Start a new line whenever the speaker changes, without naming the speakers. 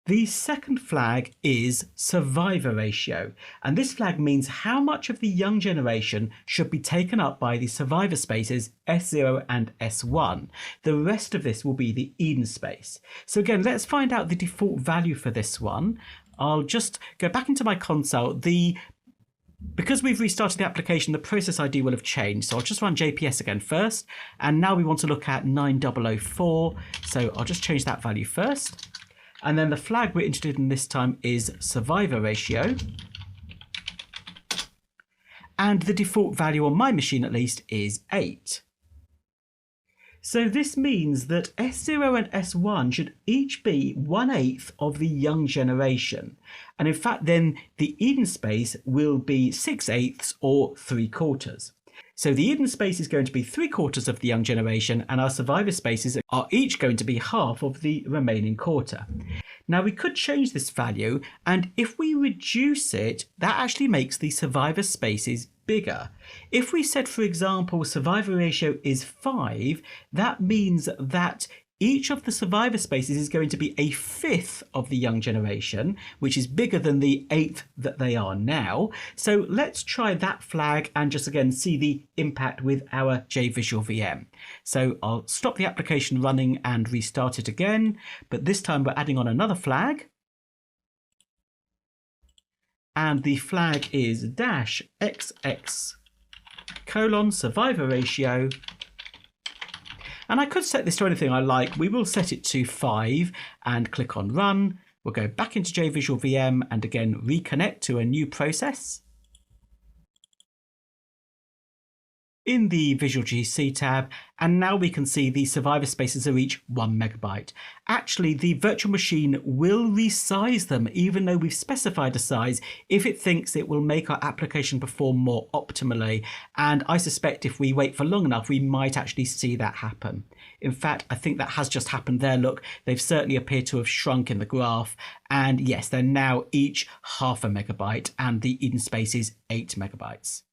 The second flag is survivor ratio, and this flag means how much of the young generation should be taken up by the survivor spaces S0 and S1. The rest of this will be the Eden space. So again, let's find out the default value for this one. I'll just go back into my console. Because we've restarted the application, the process ID will have changed. So I'll just run JPS again first. And now we want to look at 9004. So I'll just change that value first. And then the flag we're interested in this time is survivor ratio. And the default value on my machine, at least, is 8. So this means that S0 and S1 should each be 1/8 of the young generation. And in fact, then the Eden space will be 6/8 or 3/4. So the Eden space is going to be 3/4 of the young generation, and our survivor spaces are each going to be half of the remaining quarter. Now we could change this value, and if we reduce it, that actually makes the survivor spaces bigger. If we said, for example, survivor ratio is 5, that means that each of the survivor spaces is going to be 1/5 of the young generation, which is bigger than the 1/8 that they are now. So let's try that flag and just again see the impact with our JVisual VM. So I'll stop the application running and restart it again, but this time we're adding on another flag. And the flag is -XX survivor ratio. And I could set this to anything I like. We will set it to 5 and click on run. We'll go back into JVisual VM and again reconnect to a new process. In the Visual GC tab, and now we can see the survivor spaces are each 1 MB. Actually, the virtual machine will resize them even though we've specified a size if it thinks it will make our application perform more optimally. And I suspect if we wait for long enough, we might actually see that happen. In fact, I think that has just happened there. Look, they've certainly appeared to have shrunk in the graph. And yes, they're now each 0.5 MB and the Eden space is 8 MB.